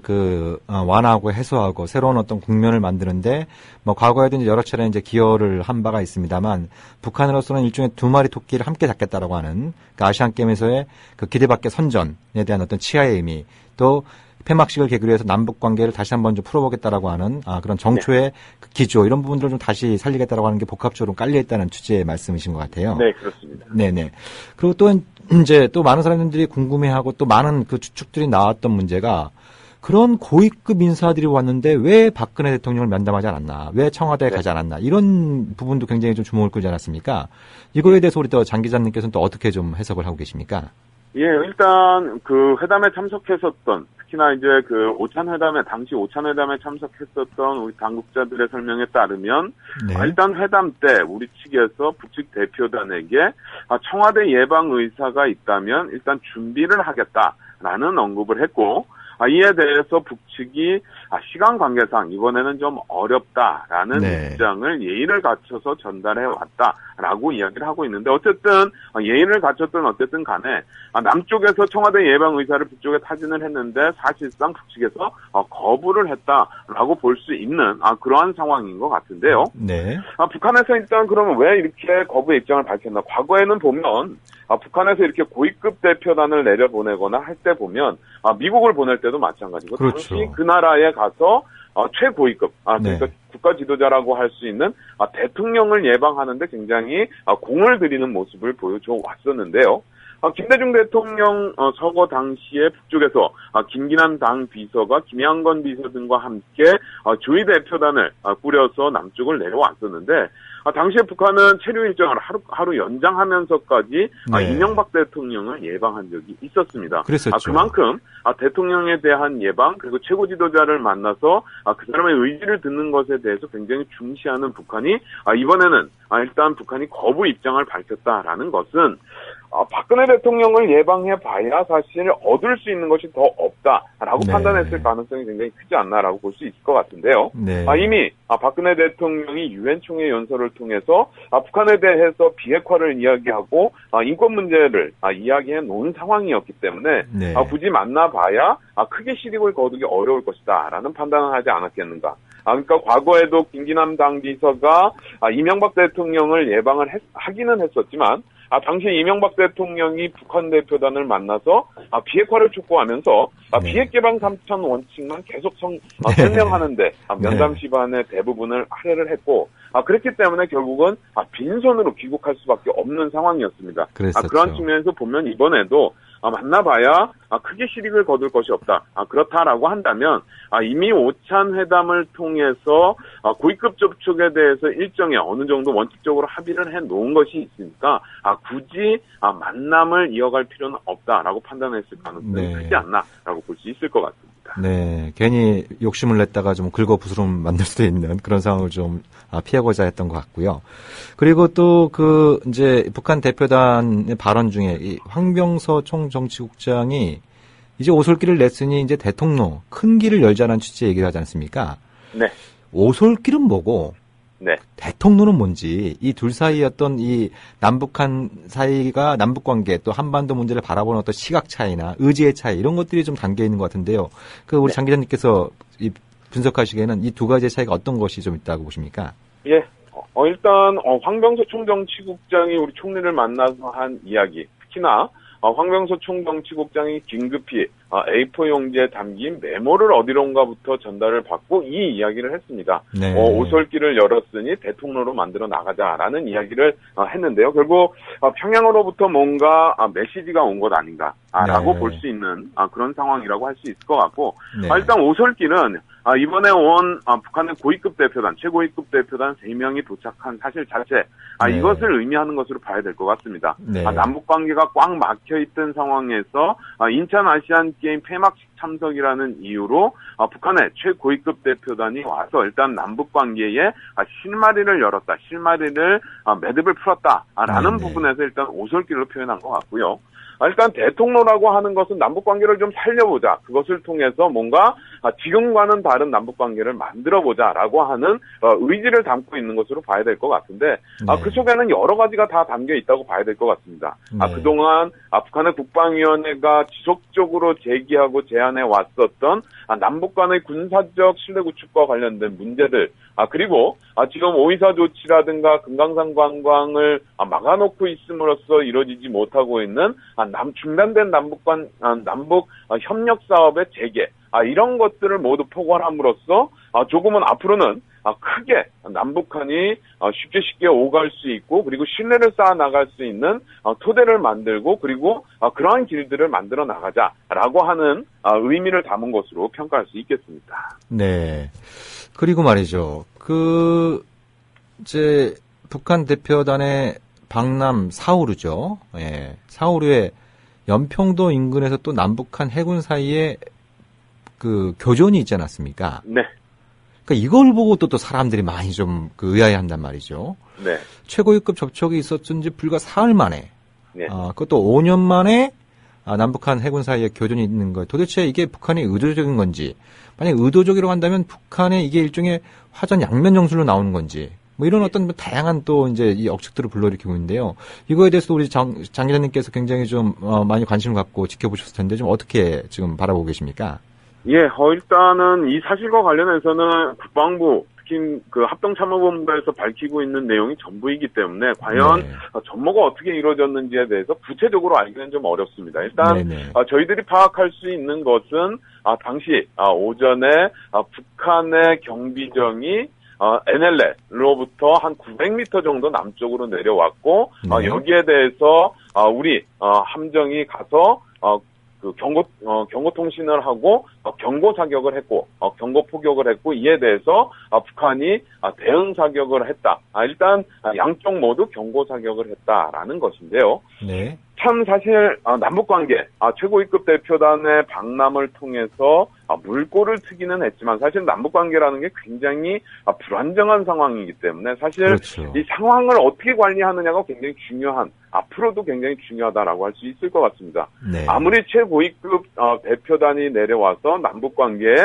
C: 완화하고 해소하고 새로운 어떤 국면을 만드는데 뭐 과거에도 이제 여러 차례 이제 기여를 한 바가 있습니다만 북한으로서는 일종의 두 마리 토끼를 함께 잡겠다라고 하는 아시안 게임에서의 기대 밖의 선전에 대한 어떤 치하의 의미 또 폐막식을 계기로 해서 남북 관계를 다시 한번 좀 풀어보겠다라고 하는 그런 정초의
I: 네.
C: 기조 이런 부분들을 좀 다시 살리겠다라고 하는 게 복합적으로 깔려 있다는 취지의 말씀이신 것 같아요.
I: 네, 그렇습니다.
C: 네네. 그리고 또 이제 또 많은 사람들이 궁금해하고 또 많은 추측들이 나왔던 문제가 그런 고위급 인사들이 왔는데 왜 박근혜 대통령을 면담하지 않았나, 왜 청와대에 가지 않았나 이런 부분도 굉장히 좀 주목을 끌지 않았습니까? 이거에 대해서 우리 또 장 기자님께서는 또 어떻게 좀 해석을 하고 계십니까?
I: 예, 일단 회담에 참석했었던 특히나 이제 당시 오찬 회담에 참석했었던 우리 당국자들의 설명에 따르면
C: 네.
I: 일단 회담 때 우리 측에서 북측 대표단에게 청와대 예방 의사가 있다면 일단 준비를 하겠다라는 언급을 했고 이에 대해서 북측이 시간 관계상 이번에는 좀 어렵다라는
C: 네.
I: 입장을 예의를 갖춰서 전달해 왔다라고 이야기를 하고 있는데 어쨌든 예의를 갖췄든 어쨌든 간에 남쪽에서 청와대 예방 의사를 북쪽에 타진을 했는데 사실상 북측에서 거부를 했다라고 볼 수 있는 그러한 상황인 것 같은데요.
C: 네.
I: 북한에서 일단 그러면 왜 이렇게 거부의 입장을 밝혔나? 과거에는 보면 북한에서 이렇게 고위급 대표단을 내려보내거나 할 때 보면 미국을 보낼 때도 마찬가지고
C: 그렇죠.
I: 당시 그 나라에 가서 최고위급 그러니까
C: 네.
I: 국가 지도자라고 할 수 있는 대통령을 예방하는데 굉장히 공을 들이는 모습을 보여줘 왔었는데요. 김대중 대통령 서거 당시에 북쪽에서 김기남 당 비서가 김양건 비서 등과 함께 조위 대표단을 꾸려서 남쪽을 내려왔었는데 당시에 북한은 체류 일정을 하루 연장하면서까지
C: 네.
I: 이명박 대통령을 예방한 적이 있었습니다.
C: 그랬었죠.
I: 그만큼 대통령에 대한 예방 그리고 최고 지도자를 만나서 그 사람의 의지를 듣는 것에 대해서 굉장히 중시하는 북한이 이번에는 일단 북한이 거부 입장을 밝혔다라는 것은 박근혜 대통령을 예방해봐야 사실 얻을 수 있는 것이 더 없다라고
C: 네.
I: 판단했을 가능성이 굉장히 크지 않나라고 볼 수 있을 것 같은데요.
C: 네.
I: 이미 박근혜 대통령이 유엔 총회 연설을 통해서 북한에 대해서 비핵화를 이야기하고 인권 문제를 이야기해 놓은 상황이었기 때문에
C: 네.
I: 굳이 만나봐야 크게 실익을 거두기 어려울 것이다라는 판단을 하지 않았겠는가. 그러니까 과거에도 김기남 당 비서가 이명박 대통령을 예방을 하기는 했었지만 당시 이명박 대통령이 북한 대표단을 만나서 비핵화를 촉구하면서
C: 네.
I: 비핵 개방 3천 원칙만 계속 설명하는데 면담 시간의 대부분을 할애를 했고 그렇기 때문에 결국은 빈손으로 귀국할 수밖에 없는 상황이었습니다.
C: 그랬었죠.
I: 그런 측면에서 보면 이번에도 만나봐야 크게 실익을 거둘 것이 없다. 그렇다라고 한다면 이미 오찬 회담을 통해서 고위급 접촉에 대해서 일정에 어느 정도 원칙적으로 합의를 해놓은 것이 있으니까 굳이 만남을 이어갈 필요는 없다라고 판단했을 가능성이
C: 네.
I: 크지 않나라고 볼 수 있을 것 같습니다.
C: 네, 괜히 욕심을 냈다가 좀 긁어부스럼 만들 수도 있는 그런 상황을 좀 피하고자 했던 것 같고요. 그리고 또 이제 북한 대표단의 발언 중에 이 황병서 총정치국장이 이제 오솔길을 냈으니 이제 대통령 큰 길을 열자는 취지의 얘기를 하지 않습니까?
I: 네.
C: 오솔길은 뭐고
I: 네.
C: 대통령은 뭔지 이 둘 사이 어떤 이 남북한 사이가 남북 관계 또 한반도 문제를 바라보는 어떤 시각 차이나 의지의 차이 이런 것들이 좀 담겨 있는 것 같은데요. 우리 장 기자님께서 분석하시기에는 이 두 가지의 차이가 어떤 것이 좀 있다고 보십니까?
I: 예. 일단 황병서 총정치국장이 우리 총리를 만나서 한 이야기, 특히나 황병서 총정치국장이 긴급히 A4 용지에 담긴 메모를 어디론가부터 전달을 받고 이 이야기를 했습니다.
C: 네.
I: 오솔길을 열었으니 대통령으로 만들어 나가자라는 이야기를 했는데요. 결국 평양으로부터 뭔가 메시지가 온 것 아닌가라고
C: 네.
I: 볼 수 있는 그런 상황이라고 할 수 있을 것 같고
C: 네.
I: 일단 오솔길은 이번에 온 북한의 고위급 대표단, 최고위급 대표단 3명이 도착한 사실 자체
C: 네.
I: 이것을 의미하는 것으로 봐야 될 것 같습니다.
C: 네.
I: 남북관계가 꽉 막혀있던 상황에서 인천 아시안게임 폐막식 참석이라는 이유로 북한의 최고위급 대표단이 와서 일단 남북관계에 실마리를 열었다, 실마리를 매듭을 풀었다라는
C: 네.
I: 부분에서 일단 오솔길로 표현한 것 같고요. 일단 대통로라고 하는 것은 남북관계를 좀 살려보자. 그것을 통해서 뭔가 지금과는 다른 남북관계를 만들어보자라고 하는 의지를 담고 있는 것으로 봐야 될 것 같은데
C: 네.
I: 그 속에는 여러 가지가 다 담겨 있다고 봐야 될 것 같습니다.
C: 네.
I: 그동안 북한의 국방위원회가 지속적으로 제기하고 제안해 왔었던 남북 간의 군사적 신뢰 구축과 관련된 문제들 그리고 지금 오이사 조치라든가 금강산 관광을 막아놓고 있음으로써 이루어지지 못하고 있는 중단된 남북 협력 사업의 재개 이런 것들을 모두 포괄함으로써 조금은 앞으로는 크게 남북한이 쉽게 오갈 수 있고 그리고 신뢰를 쌓아 나갈 수 있는 토대를 만들고 그리고 그러한 길들을 만들어 나가자라고 하는 의미를 담은 것으로 평가할 수 있겠습니다.
C: 네. 그리고 말이죠. 이제 북한 대표단의 방남 사우루죠. 예. 사우루의 연평도 인근에서 또 남북한 해군 사이에 교전이 있지 않았습니까?
I: 네.
C: 그러니까 이걸 보고 또 사람들이 많이 좀 의아해한단 말이죠.
I: 네.
C: 최고위급 접촉이 있었는지 불과 사흘 만에,
I: 네.
C: 그것도 5년 만에 남북한 해군 사이에 교전이 있는 것, 도대체 이게 북한이 의도적인 건지, 만약 의도적이라고 한다면 북한의 이게 일종의 화전 양면 정술로 나오는 건지, 뭐 이런 어떤 다양한 또 이제 이 억측들을 불러일으키고 있는데요. 이거에 대해서 우리 장 기자님께서 굉장히 좀 많이 관심을 갖고 지켜보셨을 텐데 좀 어떻게 지금 바라보고 계십니까?
I: 예, 일단은 이 사실과 관련해서는 국방부 특히 그 합동참모본부에서 밝히고 있는 내용이 전부이기 때문에 과연 전모가 어떻게 이루어졌는지에 대해서 구체적으로 알기는 좀 어렵습니다. 일단 저희들이 파악할 수 있는 것은 당시 오전에 북한의 경비정이 NLL로부터 한 900m 정도 남쪽으로 내려왔고 여기에 대해서 우리 함정이 가서 그 경고 통신을 하고 경고 사격을 했고 경고 포격을 했고 이에 대해서 북한이 대응 사격을 했다. 일단 양쪽 모두 경고 사격을 했다라는 것인데요.
C: 네.
I: 참 사실 남북관계 최고위급 대표단의 방남을 통해서 물꼬를 트기는 했지만 사실 남북관계라는 게 굉장히 불안정한 상황이기 때문에 사실 그렇죠. 이 상황을 어떻게 관리하느냐가 굉장히 중요한 앞으로도 굉장히 중요하다라고 할 수 있을 것 같습니다.
C: 네.
I: 아무리 최고위급 대표단이 내려와서 남북관계에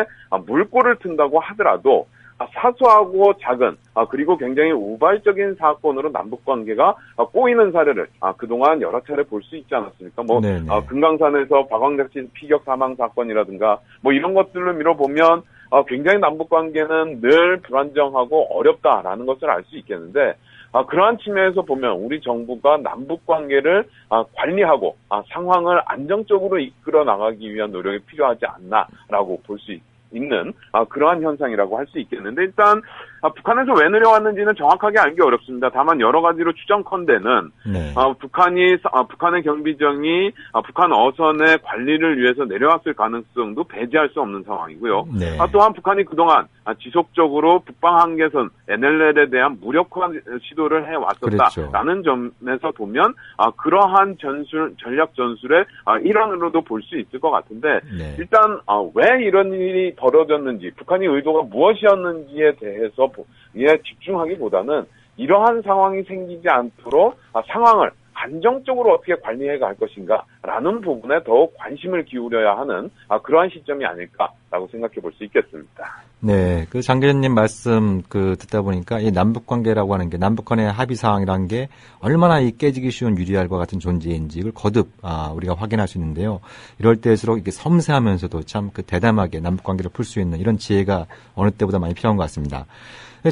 I: 물꼬를 튼다고 하더라도 사소하고 작은 그리고 굉장히 우발적인 사건으로 남북관계가 꼬이는 사례를 그동안 여러 차례 볼 수 있지 않았습니까? 뭐 금강산에서 박광택 씨 피격 사망 사건이라든가 뭐 이런 것들을 미뤄보면 굉장히 남북관계는 늘 불안정하고 어렵다라는 것을 알 수 있겠는데 그러한 측면에서 보면 우리 정부가 남북관계를 관리하고 상황을 안정적으로 이끌어 나가기 위한 노력이 필요하지 않나라고 볼 수 있는 그러한 현상이라고 할 수 있겠는데 일단 북한에서 왜 내려왔는지는 정확하게 알기 어렵습니다. 다만 여러 가지로 추정컨대는 북한의 경비정이 북한 어선의 관리를 위해서 내려왔을 가능성도 배제할 수 없는 상황이고요. 또한 북한이 그동안 지속적으로 북방 한계선 NLL에 대한 무력화 시도를 해왔었다라는 점에서 보면 그러한 전략 전술의 일환으로도 볼 수 있을 것 같은데 일단 왜 이런 일이 벌어졌는지 북한이 의도가 무엇이었는지에 대해서 집중하기보다는 이러한 상황이 생기지 않도록 상황을 안정적으로 어떻게 관리해 갈 것인가라는 부분에 더욱 관심을 기울여야 하는 그러한 시점이 아닐까라고 생각해 볼 수 있겠습니다.
C: 네, 그 장 기자님 말씀 듣다 보니까 이 남북 관계라고 하는 게 남북 간의 합의 사항이라는 게 얼마나 이 깨지기 쉬운 유리알과 같은 존재인지 이걸 거듭 우리가 확인할 수 있는데요. 이럴 때일수록 이게 섬세하면서도 참 대담하게 남북 관계를 풀 수 있는 이런 지혜가 어느 때보다 많이 필요한 것 같습니다.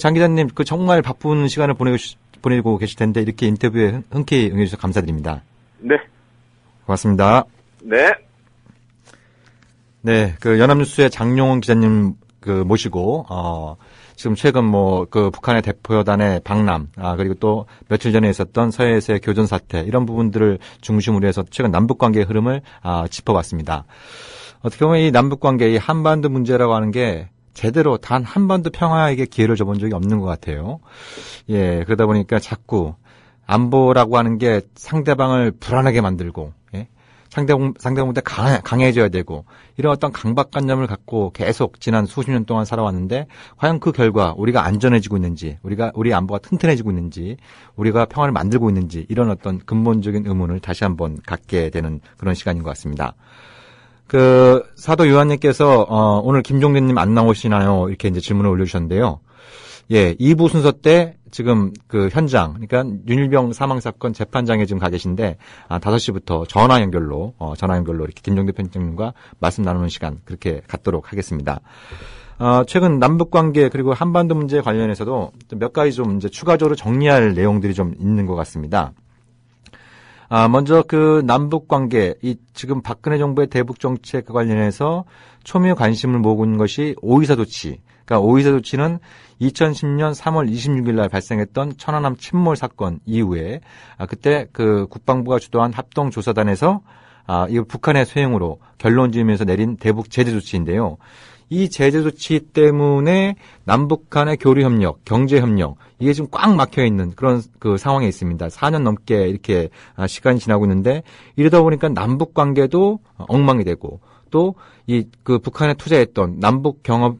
C: 장 기자님, 정말 바쁜 시간을 보내고 계실 텐데 이렇게 인터뷰에 흔쾌히 응해주셔서 감사드립니다.
I: 네.
C: 고맙습니다.
I: 네.
C: 네, 연합뉴스의 장용훈 기자님 모시고 지금 최근 북한의 대표단의 방남 그리고 또 며칠 전에 있었던 서해에서의 교전 사태 이런 부분들을 중심으로 해서 최근 남북 관계의 흐름을 짚어봤습니다. 어떻게 보면 이 남북 관계, 이 한반도 문제라고 하는 게 제대로 단 한 번도 평화에게 기회를 줘본 적이 없는 것 같아요. 예, 그러다 보니까 자꾸 안보라고 하는 게 상대방을 불안하게 만들고, 상대방보다 강해져야 되고, 이런 어떤 강박관념을 갖고 계속 지난 수십 년 동안 살아왔는데, 과연 그 결과 우리가 안전해지고 있는지, 우리 안보가 튼튼해지고 있는지, 우리가 평화를 만들고 있는지, 이런 어떤 근본적인 의문을 다시 한번 갖게 되는 그런 시간인 것 같습니다. 사도 요한님께서, 오늘 김종대님 안 나오시나요? 이렇게 이제 질문을 올려주셨는데요. 예, 2부 순서 때 지금 현장, 그러니까 윤일병 사망사건 재판장에 지금 가 계신데, 5시부터 전화 연결로 이렇게 김종대 편집장님과 말씀 나누는 시간 그렇게 갖도록 하겠습니다. 최근 남북 관계 그리고 한반도 문제 관련해서도 몇 가지 좀 이제 추가적으로 정리할 내용들이 좀 있는 것 같습니다. 먼저 남북 관계, 지금 박근혜 정부의 대북 정책 관련해서 초미의 관심을 모으고 있는 것이 오이사 조치. 그러니까 오이사 조치는 2010년 3월 26일 날 발생했던 천안함 침몰 사건 이후에 그때 국방부가 주도한 합동조사단에서 이 북한의 소행으로 결론 지으면서 내린 대북 제재 조치인데요. 이 제재 조치 때문에 남북 간의 교류 협력, 경제 협력 이게 지금 꽉 막혀 있는 그런 상황에 있습니다. 4년 넘게 이렇게 시간이 지나고 있는데 이러다 보니까 남북 관계도 엉망이 되고 또 북한에 투자했던 남북 경협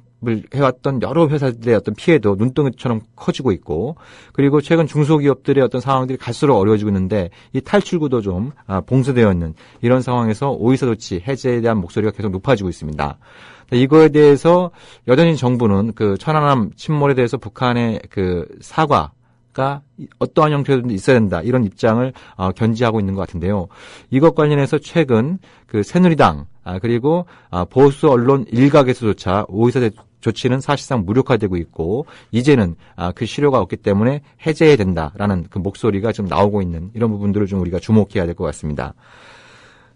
C: 해왔던 여러 회사들의 어떤 피해도 눈덩이처럼 커지고 있고, 그리고 최근 중소기업들의 어떤 상황들이 갈수록 어려워지고 있는데 이 탈출구도 좀 봉쇄되어 있는 이런 상황에서 오이사 조치 해제에 대한 목소리가 계속 높아지고 있습니다. 이거에 대해서 여전히 정부는 그 천안함 침몰에 대해서 북한의 그 사과가 어떠한 형태로든 있어야 된다, 이런 입장을 견지하고 있는 것 같은데요. 이것 관련해서 최근 그 새누리당 그리고 보수 언론 일각에서조차 오이사 조치는 사실상 무력화되고 있고 이제는 그 실효가 없기 때문에 해제해야 된다라는 그 목소리가 좀 나오고 있는 이런 부분들을 좀 우리가 주목해야 될 것 같습니다.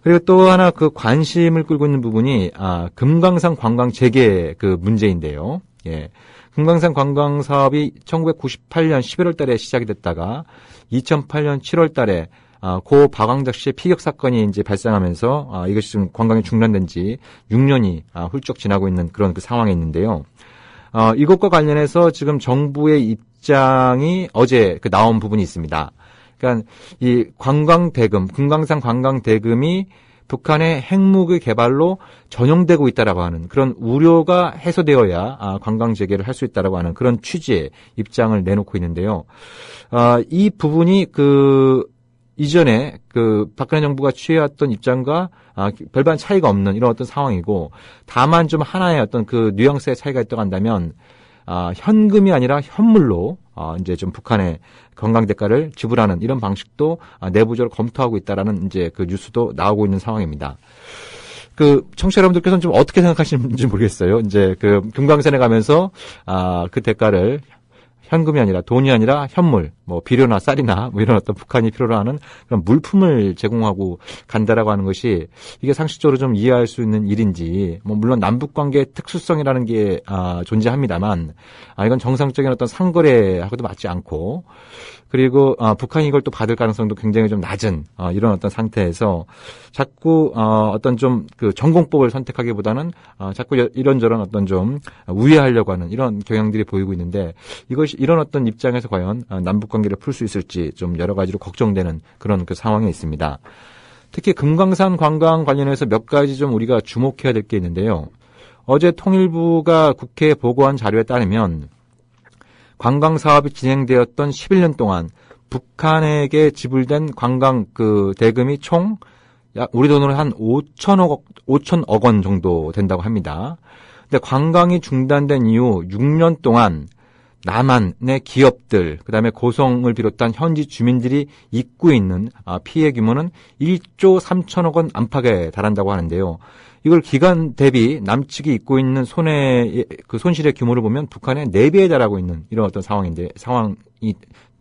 C: 그리고 또 하나 그 관심을 끌고 있는 부분이 금강산 관광 재개 그 문제인데요. 예. 금강산 관광 사업이 1998년 11월 달에 시작이 됐다가 2008년 7월 달에 고 박광석 씨의 피격 사건이 이제 발생하면서 이것이 지금 관광이 중단된 지 6년이 훌쩍 지나고 있는 그런 그 상황에 있는데요. 이것과 관련해서 지금 정부의 입장이 어제 그 나온 부분이 있습니다. 그러니까 이 관광대금, 금강산 관광대금이 북한의 핵무기 개발로 전용되고 있다라고 하는 그런 우려가 해소되어야 관광 재개를 할 수 있다라고 하는 그런 취지의 입장을 내놓고 있는데요. 이 부분이 그 이전에 그 박근혜 정부가 취해왔던 입장과 별반 차이가 없는 이런 어떤 상황이고, 다만 좀 하나의 어떤 그 뉘앙스의 차이가 있다고 한다면 현금이 아니라 현물로 이제 좀 북한의 관광 대가를 지불하는 이런 방식도 내부적으로 검토하고 있다라는 이제 그 뉴스도 나오고 있는 상황입니다. 그 청취자 여러분들께서는 좀 어떻게 생각하시는지 모르겠어요. 이제 그 금강산에 가면서 그 대가를 현금이 아니라 돈이 아니라 현물, 뭐 비료나 쌀이나 뭐 이런 어떤 북한이 필요로 하는 그런 물품을 제공하고 간다라고 하는 것이 이게 상식적으로 좀 이해할 수 있는 일인지, 뭐 물론 남북 관계의 특수성이라는 게 존재합니다만 이건 정상적인 어떤 상거래하고도 맞지 않고, 그리고 북한이 이걸 또 받을 가능성도 굉장히 좀 낮은 이런 어떤 상태에서 자꾸 어떤 좀 그 전공법을 선택하기보다는 자꾸 이런저런 어떤 좀 우회하려고 하는 이런 경향들이 보이고 있는데, 이것이 이런 어떤 입장에서 과연 남북 관계를 풀 수 있을지 좀 여러 가지로 걱정되는 그런 그 상황에 있습니다. 특히 금강산 관광 관련해서 몇 가지 좀 우리가 주목해야 될 게 있는데요. 어제 통일부가 국회에 보고한 자료에 따르면 관광 사업이 진행되었던 11년 동안 북한에게 지불된 관광 그 대금이 총 약 우리 돈으로 한 5천억 원 정도 된다고 합니다. 근데 관광이 중단된 이후 6년 동안 남한의 기업들, 그다음에 고성을 비롯한 현지 주민들이 입고 있는 피해 규모는 1조 3천억 원 안팎에 달한다고 하는데요. 이걸 기간 대비 남측이 입고 있는 그 손실의 규모를 보면 북한의 4배에 달하고 있는 이런 어떤 상황이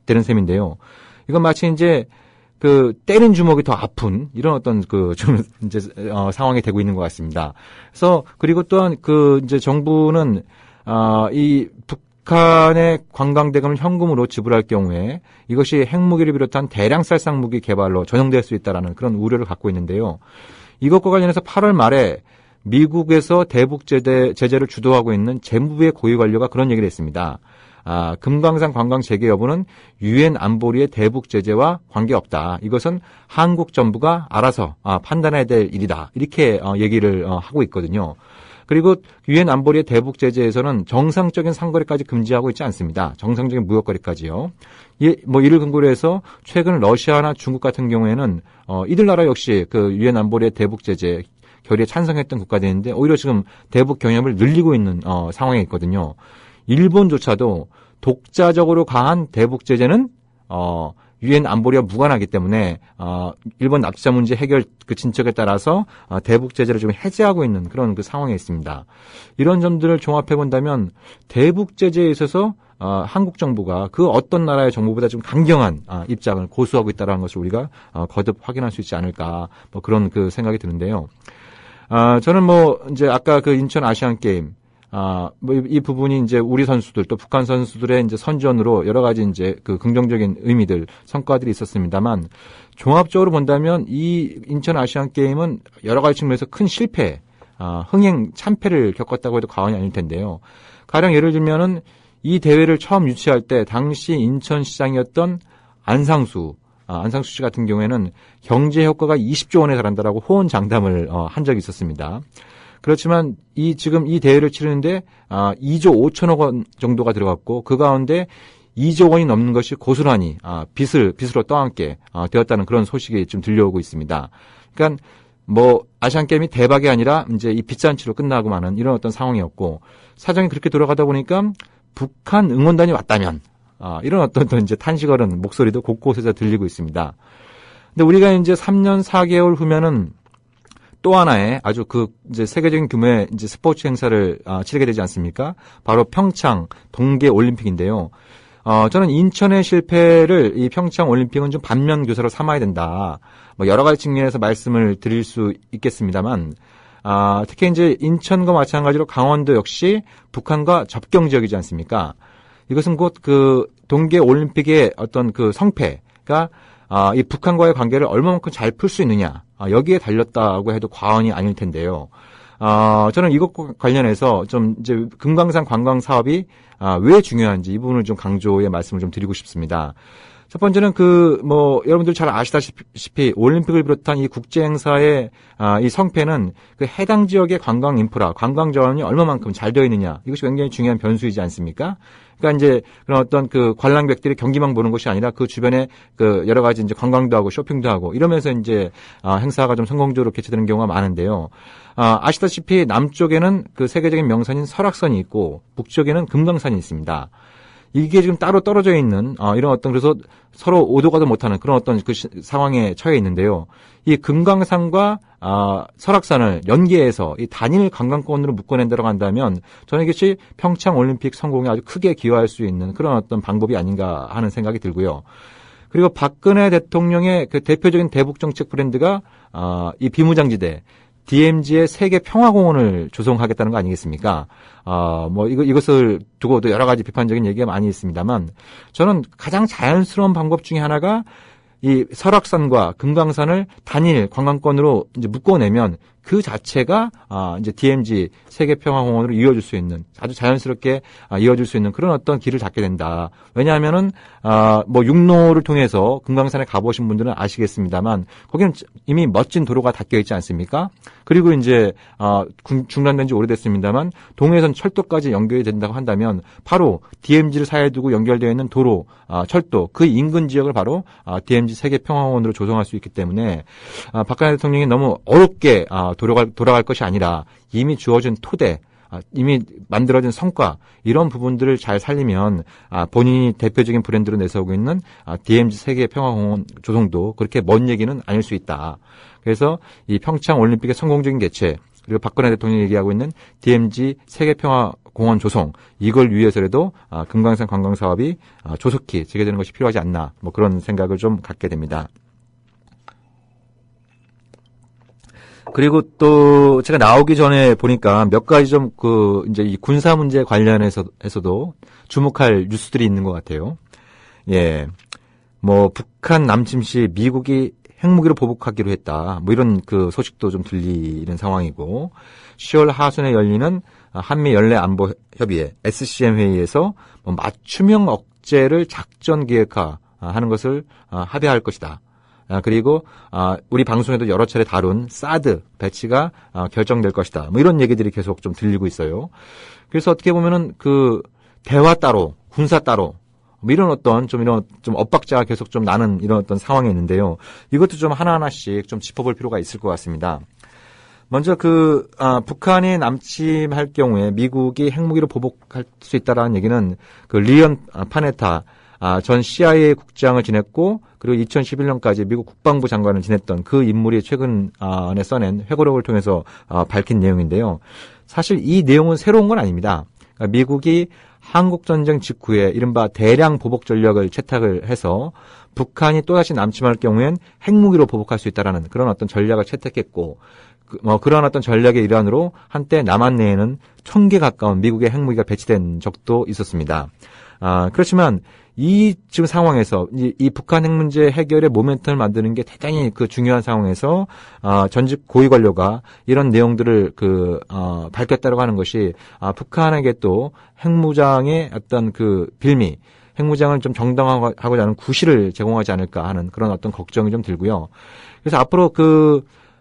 C: 되는 셈인데요. 이건 마치 이제 그 때린 주먹이 더 아픈 이런 어떤 그 좀 이제 상황이 되고 있는 것 같습니다. 그래서 그리고 또한 그 이제 정부는 이 북한의 관광대금을 현금으로 지불할 경우에 이것이 핵무기를 비롯한 대량 살상 무기 개발로 전용될 수 있다라는 그런 우려를 갖고 있는데요. 이것과 관련해서 8월 말에 미국에서 대북 제재를 주도하고 있는 재무부의 고위 관료가 그런 얘기를 했습니다. 금강산 관광 재개 여부는 유엔 안보리의 대북 제재와 관계없다. 이것은 한국 정부가 알아서 판단해야 될 일이다. 이렇게 얘기를 하고 있거든요. 그리고 유엔 안보리의 대북 제재에서는 정상적인 상거래까지 금지하고 있지 않습니다. 정상적인 무역거래까지요. 뭐 이를 근거로 해서 최근 러시아나 중국 같은 경우에는 이들 나라 역시 그 유엔 안보리의 대북 제재 결의에 찬성했던 국가들인데 오히려 지금 대북 경협을 늘리고 있는 상황에 있거든요. 일본조차도 독자적으로 가한 대북 제재는 유엔 안보리와 무관하기 때문에 일본 납치자 문제 해결 그 진척에 따라서 대북 제재를 좀 해제하고 있는 그런 그 상황에 있습니다. 이런 점들을 종합해 본다면 대북 제재에 있어서 한국 정부가 그 어떤 나라의 정부보다 좀 강경한 입장을 고수하고 있다는 것을 우리가 거듭 확인할 수 있지 않을까, 뭐 그런 그 생각이 드는데요. 저는 뭐 이제 아까 그 인천 아시안 게임 뭐 이 부분이 이제 우리 선수들 또 북한 선수들의 이제 선전으로 여러 가지 이제 그 긍정적인 의미들, 성과들이 있었습니다만 종합적으로 본다면 이 인천 아시안 게임은 여러 가지 측면에서 큰 실패, 흥행 참패를 겪었다고 해도 과언이 아닐 텐데요. 가령 예를 들면은 이 대회를 처음 유치할 때 당시 인천시장이었던 안상수 씨 같은 경우에는 경제 효과가 20조 원에 달한다라고 호언장담을 한 적이 있었습니다. 그렇지만 지금 이 대회를 치르는데 2조 5천억 원 정도가 들어갔고 그 가운데 2조 원이 넘는 것이 고스란히 빚으로 떠안게 되었다는 그런 소식이 좀 들려오고 있습니다. 그러니까 뭐 아시안 게임이 대박이 아니라 이제 이 빚잔치로 끝나고 마는 이런 어떤 상황이었고 사정이 그렇게 돌아가다 보니까 북한 응원단이 왔다면 이런 어떤 이제 탄식어른 목소리도 곳곳에서 들리고 있습니다. 근데 우리가 이제 3년 4개월 후면은 또 하나의 아주 이제 세계적인 규모의 이제 스포츠 행사를 치르게 되지 않습니까? 바로 평창 동계 올림픽인데요. 저는 인천의 실패를 이 평창 올림픽은 좀 반면 교사로 삼아야 된다. 뭐 여러 가지 측면에서 말씀을 드릴 수 있겠습니다만, 특히 이제 인천과 마찬가지로 강원도 역시 북한과 접경 지역이지 않습니까? 이것은 곧 그 동계 올림픽의 어떤 그 성패가 이 북한과의 관계를 얼마만큼 잘 풀 수 있느냐, 여기에 달렸다고 해도 과언이 아닐 텐데요. 저는 이것과 관련해서 좀 이제 금강산 관광 사업이 왜 중요한지 이 부분을 좀 강조의 말씀을 좀 드리고 싶습니다. 첫 번째는 여러분들 잘 아시다시피 올림픽을 비롯한 이 국제 행사의 이 성패는 그 해당 지역의 관광 인프라, 관광 자원이 얼마만큼 잘 되어 있느냐, 이것이 굉장히 중요한 변수이지 않습니까? 그러니까 이제 그런 어떤 그 관람객들이 경기만 보는 것이 아니라 그 주변에 그 여러 가지 이제 관광도 하고 쇼핑도 하고 이러면서 이제 행사가 좀 성공적으로 개최되는 경우가 많은데요. 아시다시피 남쪽에는 그 세계적인 명산인 설악산이 있고 북쪽에는 금강산이 있습니다. 이게 지금 따로 떨어져 있는 이런 어떤, 그래서 서로 오도 가도 못하는 그런 어떤 그 상황에 처해 있는데요. 이 금강산과 설악산을 연계해서 이 단일 관광권으로 묶어낸다고 한다면 저는 이것이 평창 올림픽 성공에 아주 크게 기여할 수 있는 그런 어떤 방법이 아닌가 하는 생각이 들고요. 그리고 박근혜 대통령의 그 대표적인 대북 정책 브랜드가 이 비무장지대 DMZ의 세계 평화공원을 조성하겠다는 거 아니겠습니까? 이것을 두고도 여러 가지 비판적인 얘기가 많이 있습니다만, 저는 가장 자연스러운 방법 중에 하나가 이 설악산과 금강산을 단일 관광권으로 이제 묶어내면 그 자체가 이제 DMZ 세계평화공원으로 이어질 수 있는, 아주 자연스럽게 이어질 수 있는 그런 어떤 길을 닫게 된다. 왜냐하면은 육로를 통해서 금강산에 가보신 분들은 아시겠습니다만 거기는 이미 멋진 도로가 닦여 있지 않습니까? 그리고 이제 중단된 지 오래됐습니다만 동해선 철도까지 연결이 된다고 한다면 바로 DMZ를 사이에 두고 연결되어 있는 도로, 철도, 그 인근 지역을 바로 DMZ 세계평화공원으로 조성할 수 있기 때문에 박근혜 대통령이 너무 어렵게 돌아갈 것이 아니라 이미 주어진 토대, 이미 만들어진 성과, 이런 부분들을 잘 살리면 본인이 대표적인 브랜드로 내세우고 있는 DMZ 세계평화공원 조성도 그렇게 먼 얘기는 아닐 수 있다. 그래서 이 평창 올림픽의 성공적인 개최, 그리고 박근혜 대통령이 얘기하고 있는 DMZ 세계평화공원 조성, 이걸 위해서라도 금강산 관광사업이 조속히 재개되는 것이 필요하지 않나, 그런 생각을 좀 갖게 됩니다. 그리고 또 제가 나오기 전에 보니까 몇 가지 좀 이제 이 군사 문제 관련해서도 주목할 뉴스들이 있는 것 같아요. 예. 북한 남침 시 미국이 핵무기로 보복하기로 했다. 이런 그 소식도 좀 들리는 상황이고, 10월 하순에 열리는 한미 연례 안보 협의회 SCM 회의에서 맞춤형 억제를 작전 기획화하는 것을 합의할 것이다. 그리고 우리 방송에도 여러 차례 다룬 사드 배치가 결정될 것이다. 이런 얘기들이 계속 좀 들리고 있어요. 그래서 어떻게 보면은 그 대화 따로, 군사 따로, 이런 어떤 좀 엇박자가 계속 좀 나는 이런 어떤 상황이 있는데요. 이것도 좀 하나하나씩 좀 짚어볼 필요가 있을 것 같습니다. 먼저 북한이 남침할 경우에 미국이 핵무기로 보복할 수 있다라는 얘기는 그 리언 파네타 전 CIA 국장을 지냈고, 그리고 2011년까지 미국 국방부 장관을 지냈던 그 인물이 최근에 써낸 회고록을 통해서 밝힌 내용인데요. 사실 이 내용은 새로운 건 아닙니다. 그러니까 미국이 한국전쟁 직후에 이른바 대량 보복 전략을 채택을 해서 북한이 또다시 남침할 경우엔 핵무기로 보복할 수 있다라는 그런 어떤 전략을 채택했고, 그런 어떤 전략의 일환으로 한때 남한 내에는 1000개 가까운 미국의 핵무기가 배치된 적도 있었습니다. 그렇지만 이 지금 상황에서 이 북한 핵 문제 해결의 모멘텀을 만드는 게 대단히 그 중요한 상황에서 전직 고위 관료가 이런 내용들을 밝혔다고 하는 것이 북한에게 또 핵무장의 어떤 그 빌미, 핵무장을 좀 정당화하고자 하는 구실을 제공하지 않을까 하는 그런 어떤 걱정이 좀 들고요. 그래서 앞으로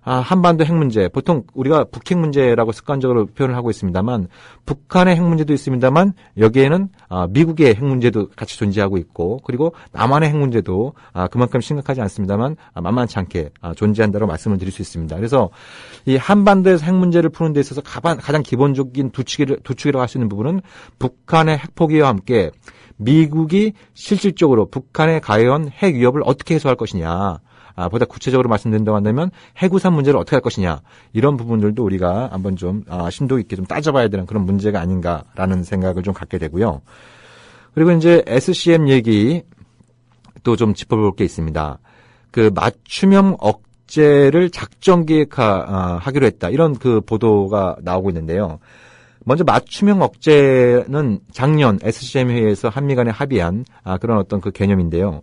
C: 한반도 핵 문제, 보통 우리가 북핵 문제라고 습관적으로 표현을 하고 있습니다만 북한의 핵 문제도 있습니다만 여기에는 미국의 핵 문제도 같이 존재하고 있고 그리고 남한의 핵 문제도 그만큼 심각하지 않습니다만 만만치 않게 존재한다고 말씀을 드릴 수 있습니다. 그래서 이 한반도에서 핵 문제를 푸는 데 있어서 가장 기본적인 두 축이라고 할 수 있는 부분은 북한의 핵 포기와 함께 미국이 실질적으로 북한에 가해온 핵 위협을 어떻게 해소할 것이냐. 보다 구체적으로 말씀드린다고 한다면 해구산 문제를 어떻게 할 것이냐 이런 부분들도 우리가 한번 좀 심도 있게 좀 따져봐야 되는 그런 문제가 아닌가라는 생각을 좀 갖게 되고요. 그리고 이제 SCM 얘기 또 좀 짚어볼 게 있습니다. 그 맞춤형 억제를 작전 기획하기로 했다 이런 그 보도가 나오고 있는데요. 먼저 맞춤형 억제는 작년 SCM 회의에서 한미 간에 합의한 그런 어떤 그 개념인데요.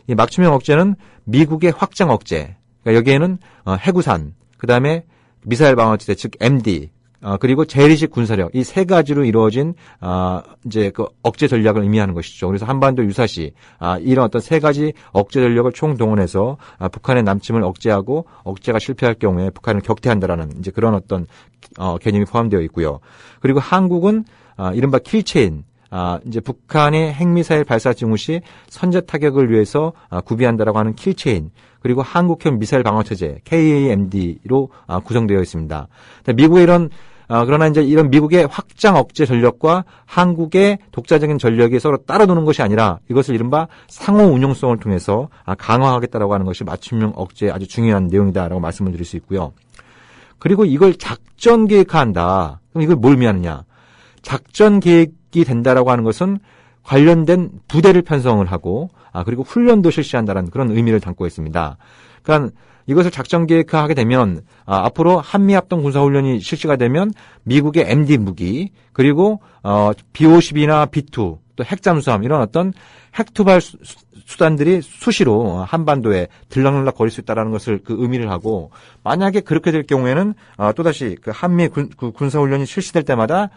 C: 이 맞춤형 억제는 미국의 확장 억제, 그러니까 여기에는 해구산, 그 다음에 미사일 방어체제, 즉 MD, 그리고 재래식 군사력 이 세 가지로 이루어진 이제 그 억제 전략을 의미하는 것이죠. 그래서 한반도 유사시 이런 어떤 세 가지 억제 전력을 총동원해서 북한의 남침을 억제하고 억제가 실패할 경우에 북한을 격퇴한다라는 이제 그런 어떤 개념이 포함되어 있고요. 그리고 한국은 이른바 킬체인 이제 북한의 핵미사일 발사 징후 시 선제 타격을 위해서 구비한다라고 하는 킬체인 그리고 한국형 미사일 방어체제 KAMD로 구성되어 있습니다. 미국의 이런 그러나 이제 이런 미국의 확장 억제 전력과 한국의 독자적인 전력이 서로 따라도는 것이 아니라 이것을 이른바 상호 운용성을 통해서 강화하겠다라고 하는 것이 맞춤형 억제의 아주 중요한 내용이다라고 말씀을 드릴 수 있고요. 그리고 이걸 작전 계획화한다. 그럼 이걸 뭘 의미하느냐? 작전 계획이 된다라고 하는 것은 관련된 부대를 편성을 하고 그리고 훈련도 실시한다는 그런 의미를 담고 있습니다. 그러니까 이것을 작전 계획화하게 되면 앞으로 한미합동 군사훈련이 실시가 되면 미국의 MD 무기 그리고 B-52나 B-2 또 핵잠수함 이런 어떤 핵투발 수단들이 수시로 한반도에 들락날락 거릴 수 있다는 것을 그 의미를 하고 만약에 그렇게 될 경우에는 또다시 그 한미 군사훈련이 실시될 때마다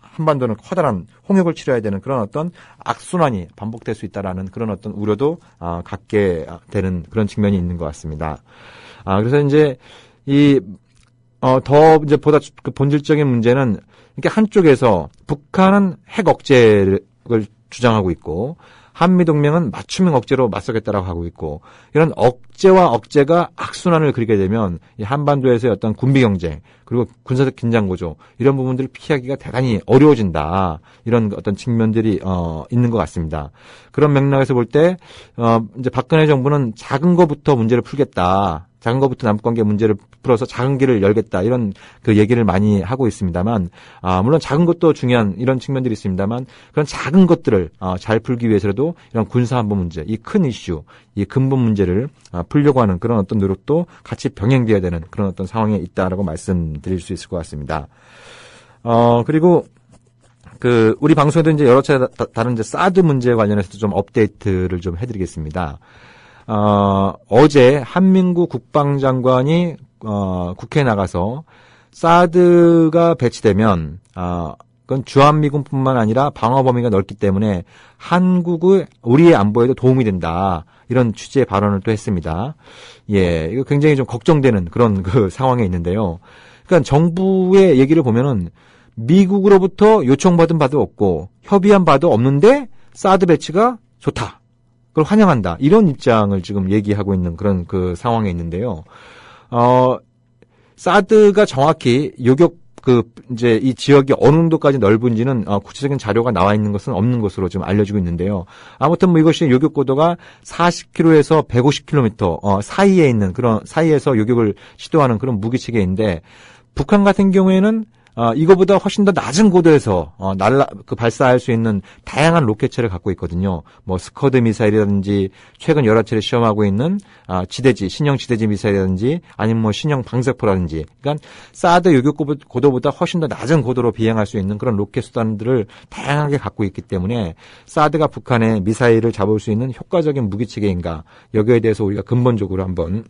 C: 한반도는 커다란 홍역을 치러야 되는 그런 어떤 악순환이 반복될 수 있다라는 그런 어떤 우려도 갖게 되는 그런 측면이 있는 것 같습니다. 그래서 이제 더 이제 보다 그 본질적인 문제는 이렇게 한쪽에서 북한은 핵 억제를 주장하고 있고 한미동맹은 맞춤형 억제로 맞서겠다라고 하고 있고 이런 억제와 억제가 악순환을 그리게 되면 이 한반도에서의 어떤 군비 경쟁 그리고 군사적 긴장 고조 이런 부분들을 피하기가 대단히 어려워진다 이런 어떤 측면들이 있는 것 같습니다. 그런 맥락에서 볼 때 이제 박근혜 정부는 작은 거부터 문제를 풀겠다. 작은 것부터 남북관계 문제를 풀어서 작은 길을 열겠다 이런 그 얘기를 많이 하고 있습니다만 물론 작은 것도 중요한 이런 측면들이 있습니다만 그런 작은 것들을 잘 풀기 위해서라도 이런 군사안보 문제 이 큰 이슈 이 근본 문제를 풀려고 하는 그런 어떤 노력도 같이 병행돼야 되는 그런 어떤 상황에 있다라고 말씀드릴 수 있을 것 같습니다. 그리고 그 우리 방송에도 이제 여러 차례 다른 이제 사드 문제에 관련해서도 좀 업데이트를 좀 해드리겠습니다. 어제 한민구 국방장관이 국회에 나가서 사드가 배치되면 그건 주한미군뿐만 아니라 방어 범위가 넓기 때문에 한국의 우리의 안보에도 도움이 된다 이런 취지의 발언을 또 했습니다. 예, 이거 굉장히 좀 걱정되는 그런 그 상황에 있는데요. 그러니까 정부의 얘기를 보면은 미국으로부터 요청받은 바도 없고 협의한 바도 없는데 사드 배치가 좋다. 그걸 환영한다. 이런 입장을 지금 얘기하고 있는 그런 그 상황에 있는데요. 사드가 정확히 요격 이제 이 지역이 어느 정도까지 넓은지는 구체적인 자료가 나와 있는 것은 없는 것으로 지금 알려지고 있는데요. 아무튼 뭐 이것이 요격 고도가 40km에서 150km 사이에 있는 그런 사이에서 요격을 시도하는 그런 무기 체계인데 북한 같은 경우에는 이거보다 훨씬 더 낮은 고도에서 발사할 수 있는 다양한 로켓체를 갖고 있거든요. 뭐 스커드 미사일이라든지 최근 여러 차례 시험하고 있는 신형 지대지 미사일이라든지 아니면 뭐 신형 방사포라든지. 그러니까 사드 요격 고도보다 훨씬 더 낮은 고도로 비행할 수 있는 그런 로켓 수단들을 다양하게 갖고 있기 때문에 사드가 북한의 미사일을 잡을 수 있는 효과적인 무기 체계인가 여기에 대해서 우리가 근본적으로 한번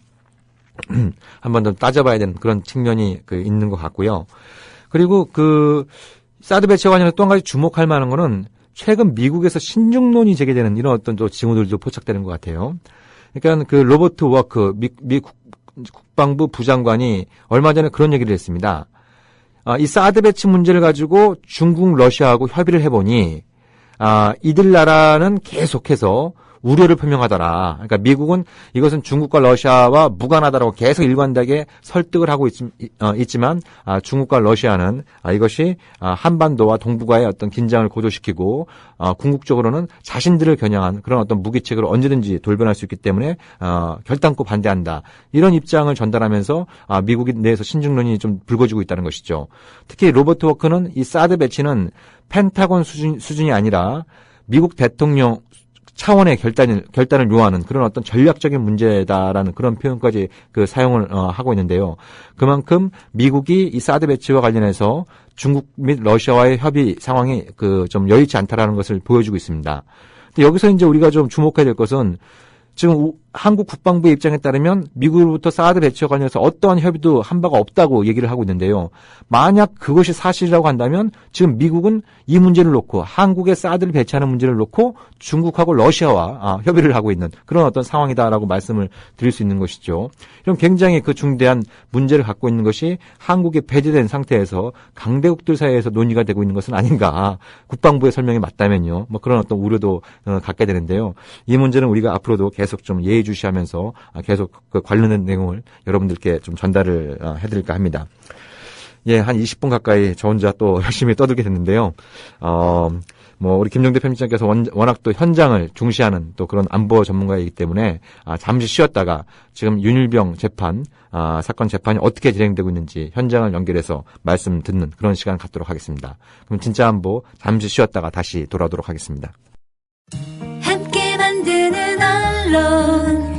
C: 더 따져봐야 되는 그런 측면이 있는 것 같고요. 그리고 사드 배치와 관련해서 또 한 가지 주목할 만한 거는 최근 미국에서 신중론이 제기되는 이런 어떤 또 징후들도 포착되는 것 같아요. 그러니까 로버트 워크, 국방부 부장관이 얼마 전에 그런 얘기를 했습니다. 이 사드 배치 문제를 가지고 중국, 러시아하고 협의를 해보니 이들 나라는 계속해서 우려를 표명하더라. 그러니까 미국은 이것은 중국과 러시아와 무관하다라고 계속 일관되게 설득을 하고 있지만 중국과 러시아는 이것이 한반도와 동북아의 어떤 긴장을 고조시키고 궁극적으로는 자신들을 겨냥한 그런 어떤 무기체계로 언제든지 돌변할 수 있기 때문에 결단코 반대한다. 이런 입장을 전달하면서 미국 내에서 신중론이 좀 불거지고 있다는 것이죠. 특히 로버트 워크는 이 사드 배치는 펜타곤 수준이 아니라 미국 대통령 차원의 결단을 요하는 그런 어떤 전략적인 문제다라는 그런 표현까지 사용을 하고 있는데요. 그만큼 미국이 이 사드 배치와 관련해서 중국 및 러시아와의 협의 상황이 좀 여의치 않다라는 것을 보여주고 있습니다. 근데 여기서 이제 우리가 좀 주목해야 될 것은 지금 한국 국방부의 입장에 따르면 미국으로부터 사드 배치와 관련해서 어떠한 협의도 한 바가 없다고 얘기를 하고 있는데요. 만약 그것이 사실이라고 한다면 지금 미국은 이 문제를 놓고 한국의 사드를 배치하는 문제를 놓고 중국하고 러시아와 협의를 하고 있는 그런 어떤 상황이다라고 말씀을 드릴 수 있는 것이죠. 그럼 굉장히 그 중대한 문제를 갖고 있는 것이 한국이 배제된 상태에서 강대국들 사이에서 논의가 되고 있는 것은 아닌가. 국방부의 설명이 맞다면요. 그런 어떤 우려도 갖게 되는데요. 이 문제는 우리가 앞으로도 계속 좀 예의주시하면서 계속 관련된 내용을 여러분들께 좀 전달을 해드릴까 합니다. 예, 한 20분 가까이 저 혼자 또 열심히 떠들게 됐는데요. 우리 김종대 편집장께서 워낙 또 현장을 중시하는 또 그런 안보 전문가이기 때문에 잠시 쉬었다가 지금 윤일병 재판, 사건 재판이 어떻게 진행되고 있는지 현장을 연결해서 말씀 듣는 그런 시간 갖도록 하겠습니다. 그럼 진짜 안보 잠시 쉬었다가 다시 돌아오도록 하겠습니다.
J: 함께 만드는 언론